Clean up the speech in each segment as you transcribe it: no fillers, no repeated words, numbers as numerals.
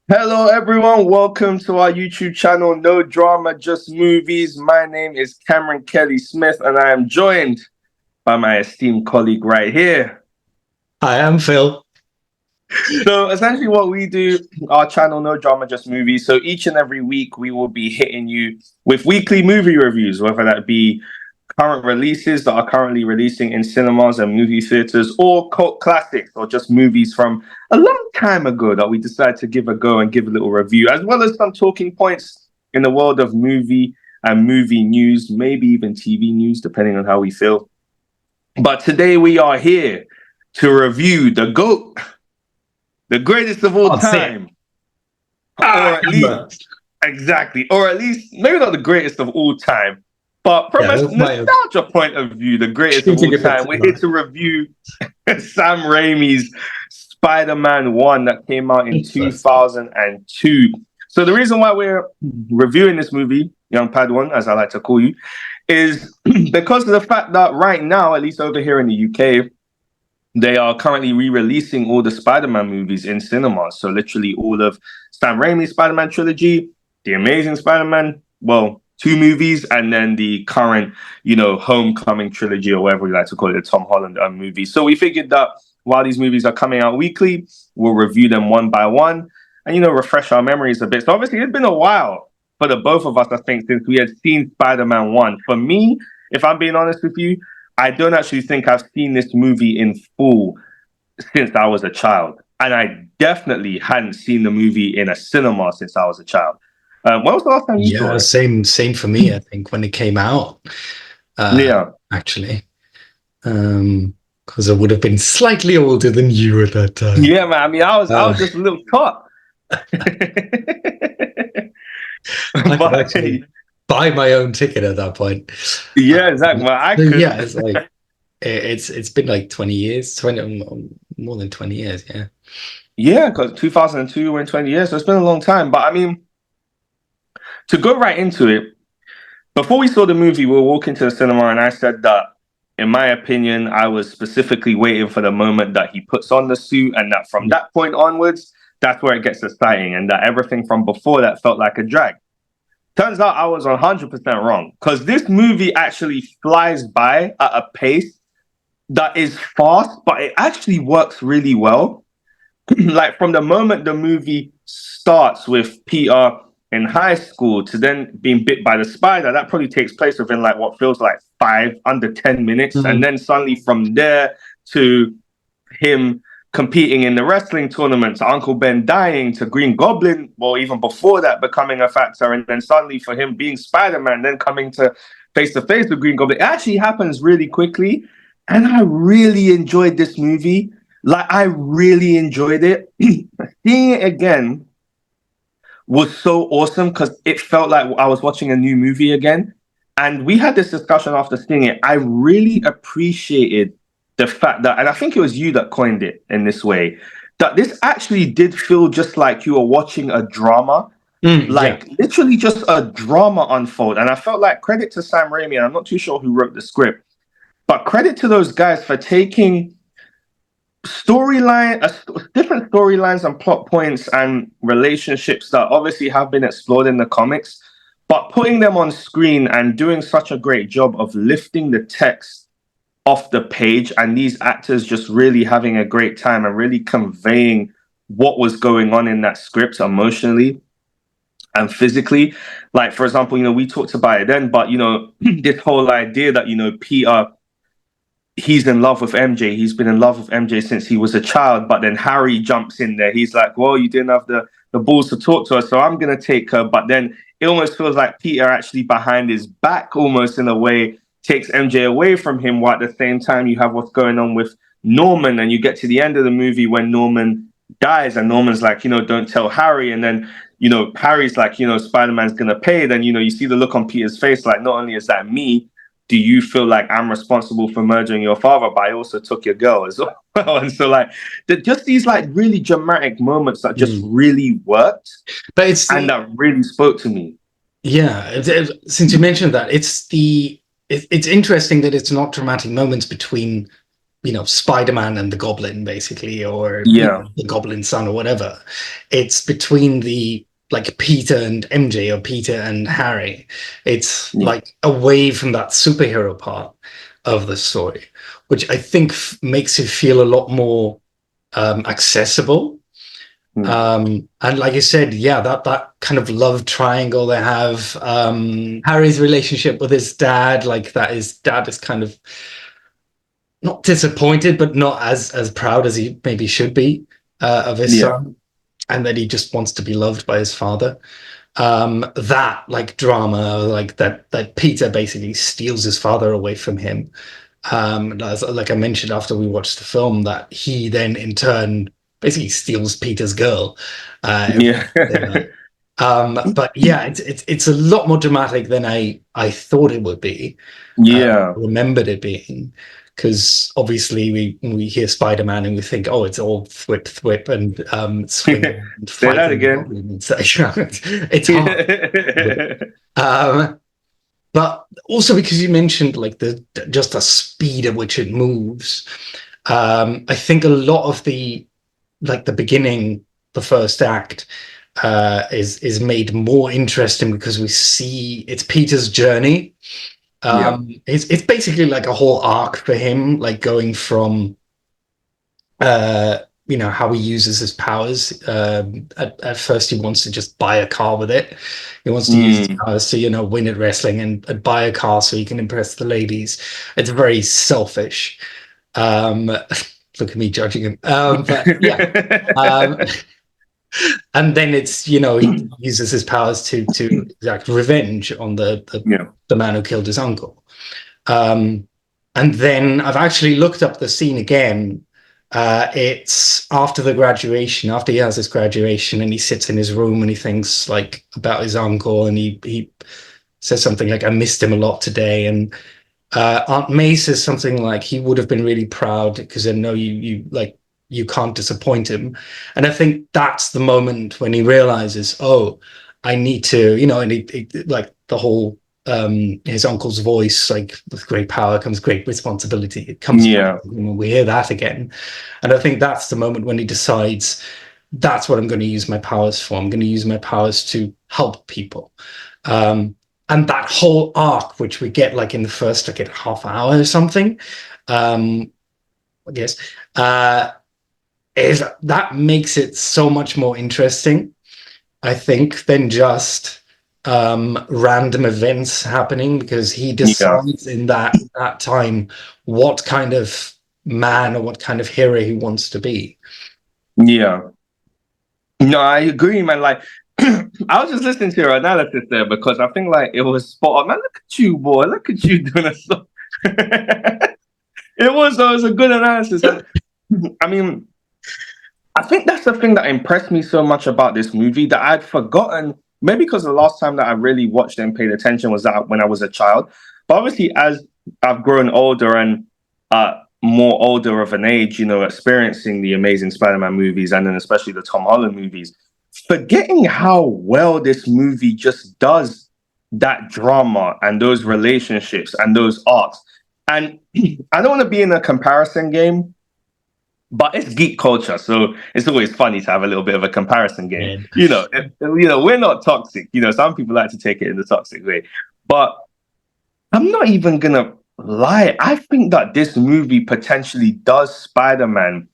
Hello, everyone. Welcome to our YouTube channel, No Drama, Just Movies. My name is Cameron Kelly Smith, and I am joined by my esteemed colleague right here. Hi, I'm Phil. So, essentially, what we do, our channel, No Drama, Just Movies. So, each and every week, we will be hitting you with weekly movie reviews, whether that be current releases that are currently releasing in cinemas and movie theaters, or cult classics, or just movies from a long time ago that we decided to give a go and give a little review, as well as some talking points in the world of movie and movie news, maybe even TV news, depending on how we feel. But today we are here to review the GOAT, the greatest of all That's it. time, or at least, exactly, or at least, maybe not the greatest of all time, but from Yeah, a that's my nostalgia point of view, the greatest of all shooting a bit time. too We're here high. to review Sam Raimi's Spider-Man 1 that came out in Interesting. 2002. So the reason why we're reviewing this movie, young Padawan, as I like to call you, is because of the fact that right now, at least over here in the UK, they are currently re-releasing all the Spider-Man movies in cinemas. So literally all of Sam Raimi's Spider-Man trilogy, the Amazing Spider-Man, well, two movies, and then the current, Homecoming trilogy or whatever we like to call it, the Tom Holland movie. So we figured that while these movies are coming out weekly, we'll review them one by one and refresh our memories a bit. So obviously it's been a while for the both of us, I think, since we had seen Spider-Man 1. For me, if I'm being honest with you, I don't actually think I've seen this movie in full since I was a child. And I definitely hadn't seen the movie in a cinema since I was a child. When was the last time you saw Yeah, it? same for me, I think, when it came out, Yeah. actually. Because I would have been slightly older than you at that time. Yeah, man. I mean, I was Uh, just a little tot. I could But actually buy my own ticket at that point. yeah, exactly. Well, I So yeah, could. it's like it's been like 20 years, 20 more than 20 years, yeah. Yeah, because 2002 went 20 years, so it's been a long time. But I mean, to go right into it, before we saw the movie, we were walking to the cinema, and I said that, in my opinion, I was specifically waiting for the moment that he puts on the suit, and that from Yeah. that point onwards, that's where it gets exciting, and that everything from before that felt like a drag. Turns out I was 100% wrong, because this movie actually flies by at a pace that is fast, but it actually works really well. Like from the moment the movie starts with Peter in high school to then being bit by the spider, that probably takes place within like what feels like under 10 minutes. And Mhm. then suddenly from there to him competing in the wrestling tournament, to Uncle Ben dying, to Green Goblin, well, even before that becoming a factor, and then suddenly for him being Spider-Man, then coming to face with Green Goblin, it actually happens really quickly. And I really enjoyed this movie. Like, I really enjoyed it. Seeing it again was so awesome because it felt like I was watching a new movie again. And we had this discussion after seeing it. I really appreciated the fact that, and I think it was you that coined it in this way, that this actually did feel just like you were watching a drama, Yeah. like literally just a drama unfold. And I felt like credit to Sam Raimi, and I'm not too sure who wrote the script, but credit to those guys for taking different storylines and plot points and relationships that obviously have been explored in the comics, but putting them on screen and doing such a great job of lifting the text off the page, and these actors just really having a great time and really conveying what was going on in that script emotionally and physically. Like, for example, we talked about it then, but this whole idea that Peter, he's in love with MJ. He's been in love with MJ since he was a child. But then Harry jumps in there. He's like, well, you didn't have the balls to talk to her, so I'm going to take her. But then it almost feels like Peter actually behind his back, almost in a way, takes MJ away from him. While at the same time, you have what's going on with Norman. And you get to the end of the movie when Norman dies. And Norman's like, don't tell Harry. And then, Harry's like, Spider-Man's going to pay. Then, you see the look on Peter's face, like, not only is that me, do you feel like I'm responsible for murdering your father, but I also took your girl as well? And so, like, just these like really dramatic moments that just Mm. really worked But it's and the that really spoke to me. yeah. Since you mentioned that, it's interesting that it's not dramatic moments between Spider-Man and the Goblin, basically, or Yeah. the Goblin's son or whatever. It's between the like Peter and MJ or Peter and Harry. It's Yeah. like away from that superhero part of the story, which I think makes it feel a lot more accessible. And like you said, yeah, that kind of love triangle they have. Harry's relationship with his dad, like that, his dad is kind of not disappointed, but not as proud as he maybe should be of his Yeah. son, and that he just wants to be loved by his father. That like drama, like that Peter basically steals his father away from him. Like I mentioned after we watched the film, that he then in turn basically steals Peter's girl. Yeah. But yeah, it's a lot more dramatic than I thought it would be. Yeah. Remembered it being, because obviously we hear Spider-Man and we think, oh, it's all thwip thwip and swinging and Say that fighting again. and it's hard. But also because you mentioned like just the speed at which it moves. I think a lot of the beginning, the first act, is made more interesting because we see it's Peter's journey. Yeah. It's basically like a whole arc for him, like going from how he uses his powers. At first, he wants to just buy a car with it. He wants to use his powers to, win at wrestling and buy a car so he can impress the ladies. It's very selfish. Look at me judging him. But yeah. And then it's, he uses his powers to exact revenge on the man who killed his uncle. And then I've actually looked up the scene again. It's after the graduation, after he has his graduation, and he sits in his room and he thinks like about his uncle, and he says something like, "I missed him a lot today." And Aunt May says something like, "He would have been really proud because I know you can't disappoint him." And I think that's the moment when he realizes, oh, I need to, and he like the whole his uncle's voice, like with great power comes great responsibility. It comes when we hear that again. And I think that's the moment when he decides, that's what I'm going to use my powers for. I'm going to use my powers to help people. And that whole arc, which we get like in the first like half hour or something, I guess, is that makes it so much more interesting, I think, than just random events happening, because he decides in that time what kind of man or what kind of hero he wants to be. Yeah. No, I agree, man. Like, I was just listening to your analysis there because I think like it was spot on. Man, look at you, boy. Look at you doing a song. It was a good analysis. I mean, I think that's the thing that impressed me so much about this movie, that I'd forgotten, maybe because the last time that I really watched and paid attention was that when I was a child. But obviously, as I've grown older and more older of an age, experiencing the Amazing Spider-Man movies and then especially the Tom Holland movies, forgetting how well this movie just does that drama and those relationships and those arcs. And I don't want to be in a comparison game, but it's geek culture, so it's always funny to have a little bit of a comparison game. We're not toxic. Some people like to take it in the toxic way, but I'm not even gonna lie. I think that this movie potentially does Spider-Man,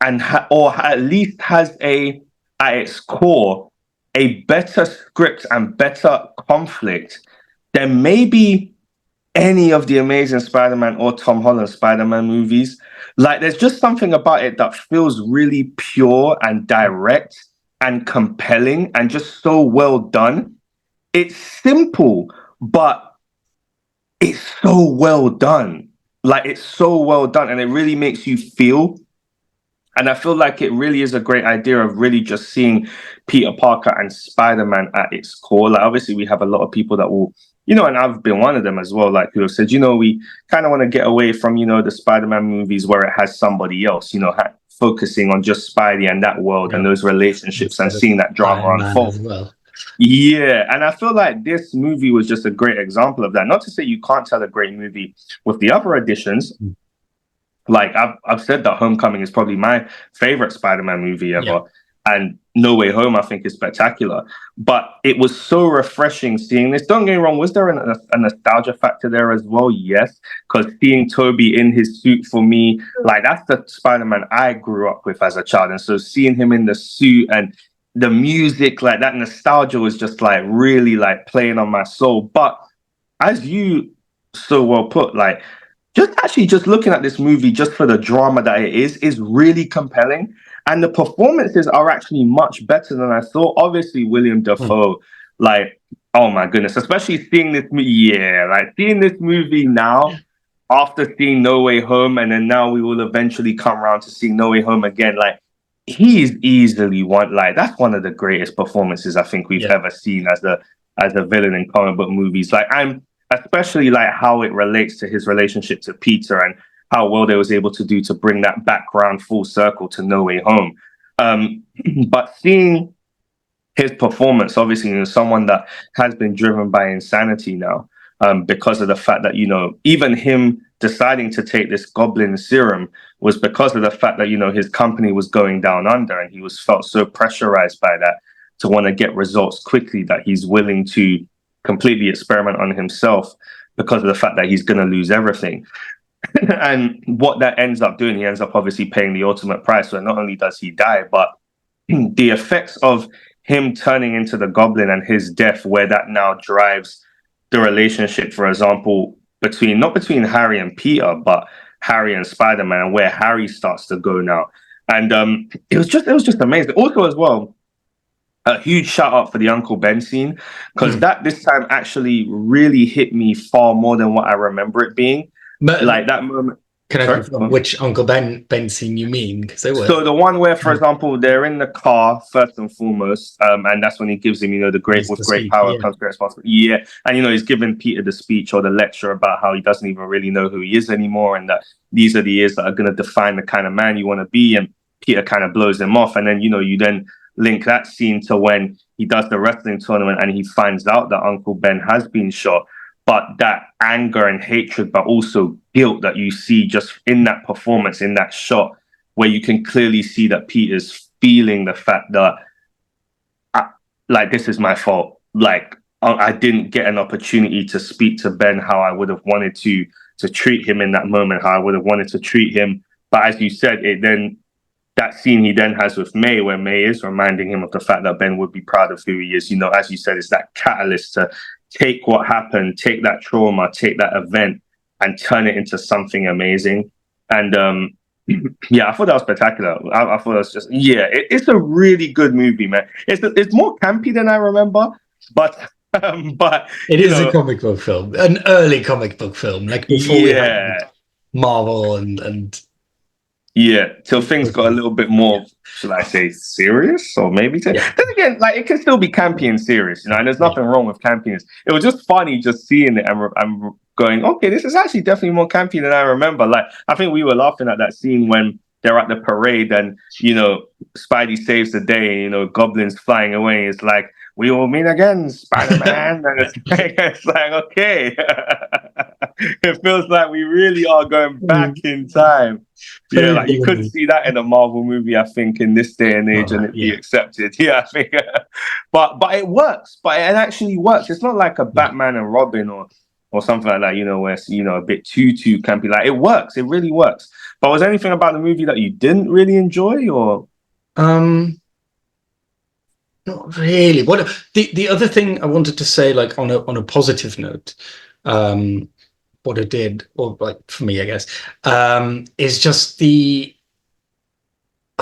and or at least has at its core a better script and better conflict than maybe any of the Amazing Spider-Man or Tom Holland Spider-Man movies. Like, there's just something about it that feels really pure and direct and compelling and just so well done. It's simple, but it's so well done. Like, it's so well done, and it really makes you feel. And I feel like it really is a great idea of really just seeing Peter Parker and Spider-Man at its core. Like, obviously, we have a lot of people that will, and I've been one of them as well, like, who have said, we kind of want to get away from, the Spider-Man movies where it has somebody else, focusing on just Spidey and that world and those relationships and seeing that drama unfold. Well. Yeah, and I feel like this movie was just a great example of that. Not to say you can't tell a great movie with the other additions, Like I've said that Homecoming is probably my favorite Spider-Man movie ever. And No Way Home, I think, is spectacular. But it was so refreshing seeing this. Don't get me wrong, was there a nostalgia factor there as well? Yes, because seeing Tobey in his suit for me, like that's the Spider-Man I grew up with as a child. And so seeing him in the suit and the music, like that nostalgia was just like really like playing on my soul. But as you so well put, like just looking at this movie just for the drama that it is really compelling. And the performances are actually much better than I thought. Obviously, William Dafoe, like, oh my goodness, especially seeing this seeing this movie now after seeing No Way Home, and then now we will eventually come around to seeing No Way Home again. Like, he is easily that's one of the greatest performances I think we've ever seen as a villain in comic book movies. Like, I'm especially like how it relates to his relationship to Peter and how well they was able to do to bring that background full circle to No Way Home. But seeing his performance, obviously, someone that has been driven by insanity now, because of the fact that, even him deciding to take this Goblin serum was because of the fact that, his company was going down under, and he was felt so pressurized by that to want to get results quickly that he's willing to completely experiment on himself because of the fact that he's going to lose everything. And what that ends up doing, he ends up obviously paying the ultimate price. So not only does he die, but the effects of him turning into the Goblin and his death, where that now drives the relationship, for example, not between Harry and Peter, but Harry and Spider-Man, and where Harry starts to go now. And it was just amazing. Also, as well, a huge shout out for the Uncle Ben scene, because that this time actually really hit me far more than what I remember it being. But like that moment. Can I confirm which Uncle Ben scene you mean? Because they were. So the one where, for example, they're in the car first and foremost, and that's when he gives him, the great power comes great responsibility. Yeah, and he's giving Peter the speech or the lecture about how he doesn't even really know who he is anymore, and that these are the years that are going to define the kind of man you want to be. And Peter kind of blows him off, and then you then link that scene to when he does the wrestling tournament and he finds out that Uncle Ben has been shot. But that anger and hatred, but also guilt that you see just in that performance, in that shot, where you can clearly see that Peter's feeling the fact that, this is my fault. Like, I didn't get an opportunity to speak to Ben how I would have wanted to treat him in that moment, how I would have wanted to treat him. But as you said, that scene he then has with May, where May is reminding him of the fact that Ben would be proud of who he is. As you said, it's that catalyst to take what happened, take that trauma, take that event, and turn it into something amazing. And I thought that was spectacular. I thought it was just it's a really good movie, man. It's more campy than I remember, but it is a comic book film, an early comic book film, like before we had Marvel and. Yeah, till things got a little bit more, should I say, serious, or maybe. Then again, it can still be campy and serious, and there's nothing wrong with campiness. It was just funny just seeing it and I'm going, okay, this is actually definitely more campy than I remember. Like, I think we were laughing at that scene when they're at the parade and Spidey saves the day. Goblin's flying away. It's like, we will meet again, Spider-Man. And it's like, okay. It feels like we really are going back in time. Yeah, like you couldn't see that in a Marvel movie, I think, in this day and age, and it'd be accepted. Yeah, I think. But it works. But it actually works. It's not like a Batman and Robin or something like that, where it's, a bit too campy. Like, it works. It really works. But was there anything about the movie that you didn't really enjoy, or? Not really. What the other thing I wanted to say, like on a positive note, what it did, or like for me, I guess, is just I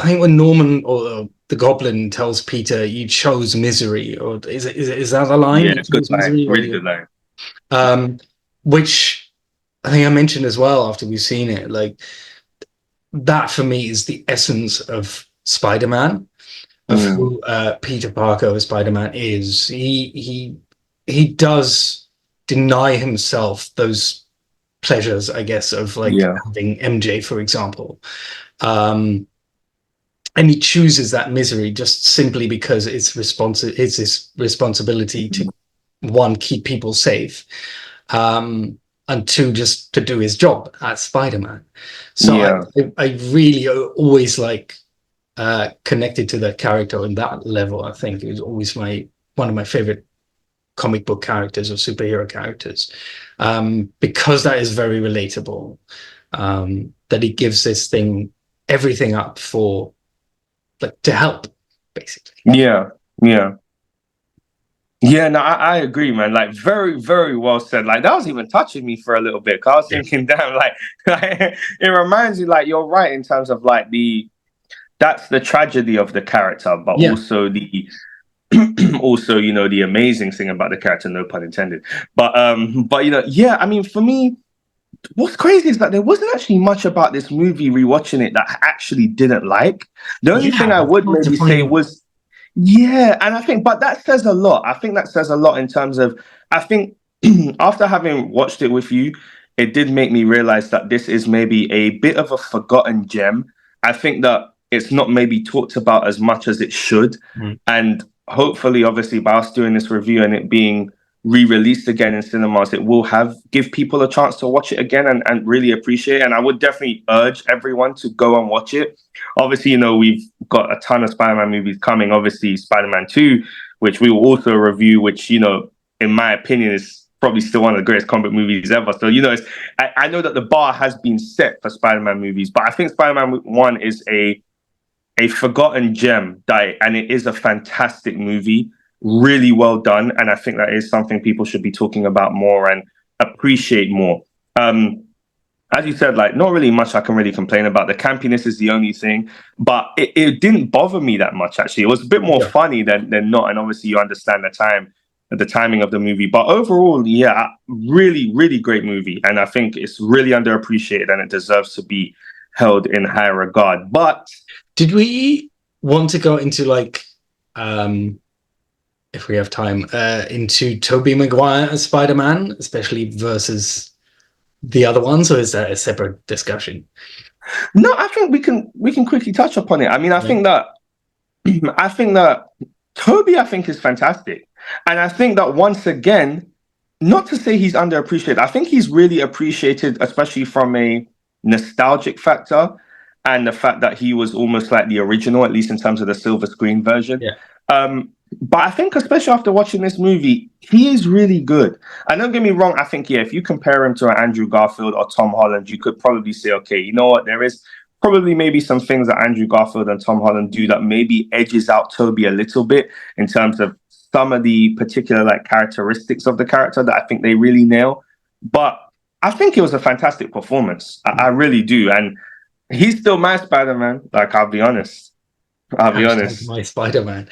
think when Norman or the Goblin tells Peter, "You chose misery," or is that a line? Yeah, it's good line. Really good line. Which I think I mentioned as well after we've seen it. Like, that for me is the essence of Spider-Man. Of who Peter Parker as Spider-Man is. He does deny himself those pleasures, I guess, of having MJ, for example. And he chooses that misery just simply because it's his responsibility to, one, keep people safe. And and two, just to do his job as Spider-Man. So I really always connected to that character on that level. I think it was always one of my favorite comic book characters or superhero characters, because that is very relatable, that he gives this thing everything up for, like, to help, basically. No, I agree, man. Like, very, very well said. Like, that was even touching me for a little bit, because I was thinking, damn, like it reminds you, like, you're right in terms of like that's the tragedy of the character, but also the the amazing thing about the character, no pun intended. But I mean, for me, what's crazy is that there wasn't actually much about this movie, rewatching it, that I actually didn't like. The only thing I would maybe say was, and I think, but that says a lot. I think that says a lot in terms of, I think after having watched it with you, it did make me realize that this is maybe a bit of a forgotten gem. I think that it's not maybe talked about as much as it should. And hopefully, obviously, by us doing this review and it being re-released again in cinemas, it will give people a chance to watch it again and really appreciate it. And I would definitely urge everyone to go and watch it. Obviously, we've got a ton of Spider-Man movies coming. Obviously, Spider-Man 2, which we will also review, which, in my opinion, is probably still one of the greatest comic movies ever. So, I know that the bar has been set for Spider-Man movies, but I think Spider-Man 1 is a forgotten gem, and it is a fantastic movie. Really well done, and I think that is something people should be talking about more and appreciate more. As you said, like, not really much I can really complain about. The campiness is the only thing, but it didn't bother me that much, actually. It was a bit more funny than not, and obviously you understand the timing of the movie. But overall, really, really great movie, and I think it's really underappreciated, and it deserves to be held in high regard. But did we want to go into, like, if we have time, into Tobey Maguire as Spider-Man, especially versus the other ones, or is that a separate discussion? No, I think we can quickly touch upon it. I mean, I think that Tobey, I think, is fantastic, and I think that, once again, not to say he's underappreciated, I think he's really appreciated, especially from a nostalgic factor, and the fact that he was almost like the original, at least in terms of the silver screen version. But I think, especially after watching this movie, he is really good. And don't get me wrong, I think, if you compare him to an Andrew Garfield or Tom Holland, you could probably say, okay, you know what, there is probably maybe some things that Andrew Garfield and Tom Holland do that maybe edges out Tobey a little bit in terms of some of the particular, like, characteristics of the character that I think they really nail. But I think it was a fantastic performance. I really do. And he's still my Spider-Man, like, I'll be honest. My Spider-Man.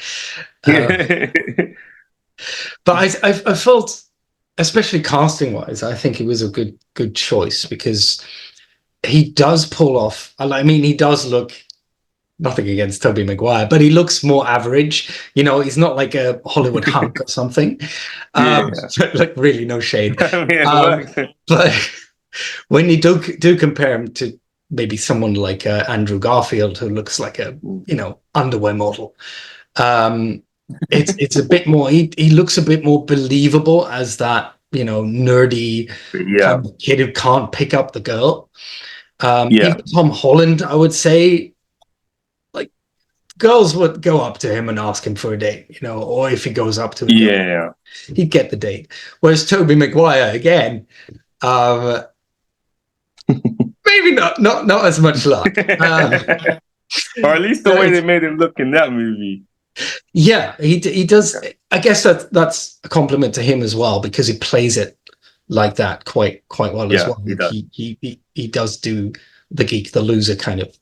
But I felt, especially casting-wise, I think he was a good choice, because he does pull off. I mean, he does look, nothing against Tobey Maguire, but he looks more average. He's not like a Hollywood hunk or something. Like, really, no shade. But when you do compare him to maybe someone like Andrew Garfield, who looks like a underwear model, it's a bit more. He looks a bit more believable as that nerdy kind of kid who can't pick up the girl. Even Tom Holland, I would say, like, girls would go up to him and ask him for a date, or if he goes up to a girl, he'd get the date. Whereas Tobey Maguire, again, maybe not as much luck. Or at least the way they made him look in that movie. Yeah, he does. I guess that's a compliment to him as well, because he plays it like that quite well as well. He does do the geek, the loser kind of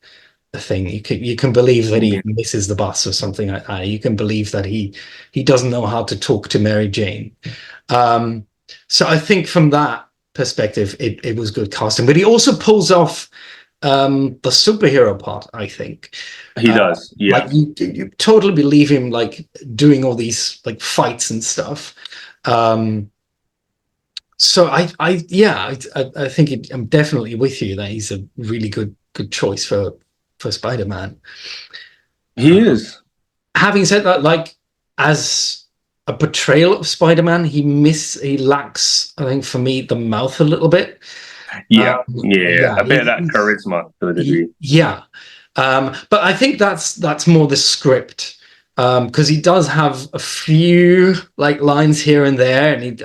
thing. You can believe that he misses the bus or something like that. You can believe that he doesn't know how to talk to Mary Jane. So I think from that perspective, it was good casting. But he also pulls off the superhero part, I think. He does, yeah. Like, you totally believe him, like, doing all these, like, fights and stuff. So I think I'm definitely with you that he's a really good choice for Spider-Man. He is. Having said that, like, as a portrayal of Spider-Man. He lacks, I think, for me, the mouth a little bit. Yeah, a bit of that charisma to a degree. Yeah, but I think that's more the script, because he does have a few like lines here and there, and he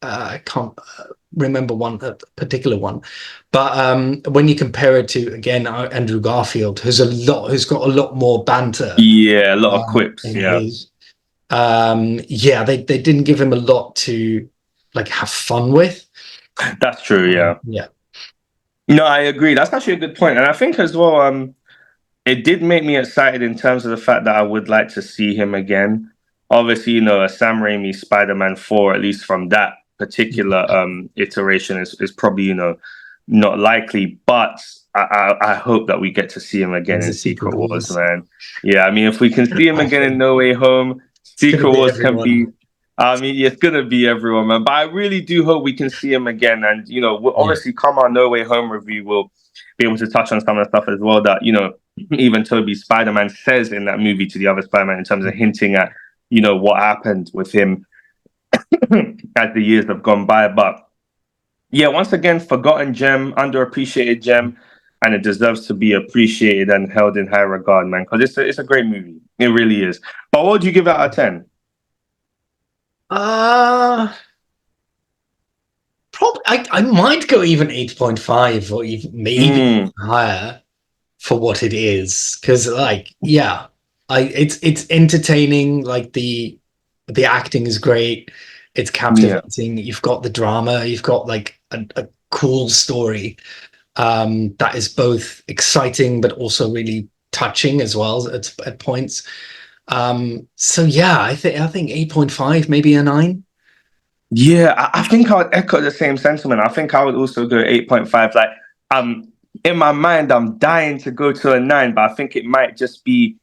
I can't remember one a particular one, but when you compare it to again Andrew Garfield, who's got a lot more banter. Yeah, a lot of quips. They didn't give him a lot to like have fun with. That's true. Yeah. No, I agree. That's actually a good point, and I think as well, it did make me excited in terms of the fact that I would like to see him again. Obviously, a Sam Raimi Spider-Man 4, at least from that particular iteration, is probably not likely. But I hope that we get to see him again in Secret Wars, man. Yeah, I mean, if we can see him again in No Way Home, Secret Wars can be. I mean, it's gonna be everyone, man. But I really do hope we can see him again, and we'll obviously come our No Way Home review. We'll be able to touch on some of the stuff as well that even Tobey's Spider-Man says in that movie to the other Spider-Man in terms of hinting at what happened with him as the years have gone by. But yeah, once again, forgotten gem, underappreciated gem, and it deserves to be appreciated and held in high regard, man, because it's a great movie. It really is. But what would you give it out of 10? Probably I might go even 8.5 or even maybe higher for what it is, because it's entertaining. Like the acting is great, it's captivating. You've got the drama, you've got like a cool story that is both exciting but also really touching as well at points. So yeah, I think 8.5, maybe a 9. Yeah, I think I would echo the same sentiment. I think I would also go 8.5. Like, in my mind, I'm dying to go to a 9, but I think it might just be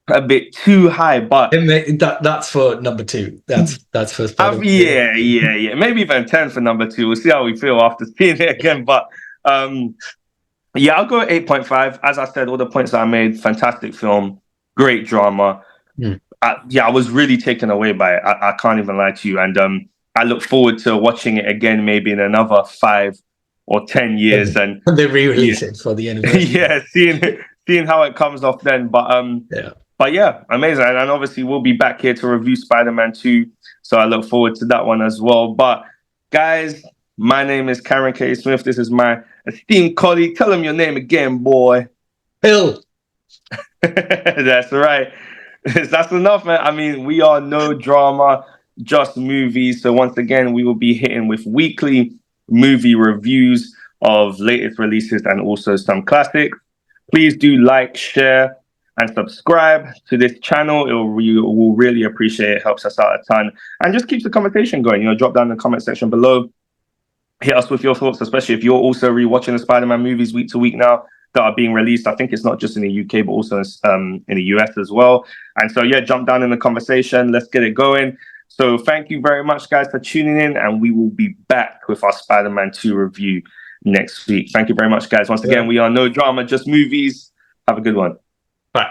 a bit too high. But that's for number 2. That's for Spider-Man. Yeah. Maybe even 10 for number 2. We'll see how we feel after seeing it again. But yeah, I'll go 8.5. As I said, all the points that I made, fantastic film, great drama. I was really taken away by it. I can't even lie to you. And I look forward to watching it again, maybe in another 5 or 10 years. And they re-release it for the anniversary. Yeah, seeing how it comes off then. But yeah, amazing. And obviously we'll be back here to review Spider-Man 2. So I look forward to that one as well. But guys, my name is Karen K. Smith. This is my esteemed colleague. Tell him your name again, boy. Bill. That's right. That's enough, man. I mean, we are no drama, just movies. So once again, we will be hitting with weekly movie reviews of latest releases and also some classics. Please do like, share, and subscribe to this channel. We'll really appreciate it. It helps us out a ton. And just keeps the conversation going. Drop down in the comment section below. Hit us with your thoughts, especially if you're also rewatching the Spider-Man movies week to week now that are being released. I think it's not just in the UK, but also in the US as well. And so, yeah, jump down in the conversation. Let's get it going. So thank you very much, guys, for tuning in. And we will be back with our Spider-Man 2 review next week. Thank you very much, guys. Once again, we are no drama, just movies. Have a good one. Bye.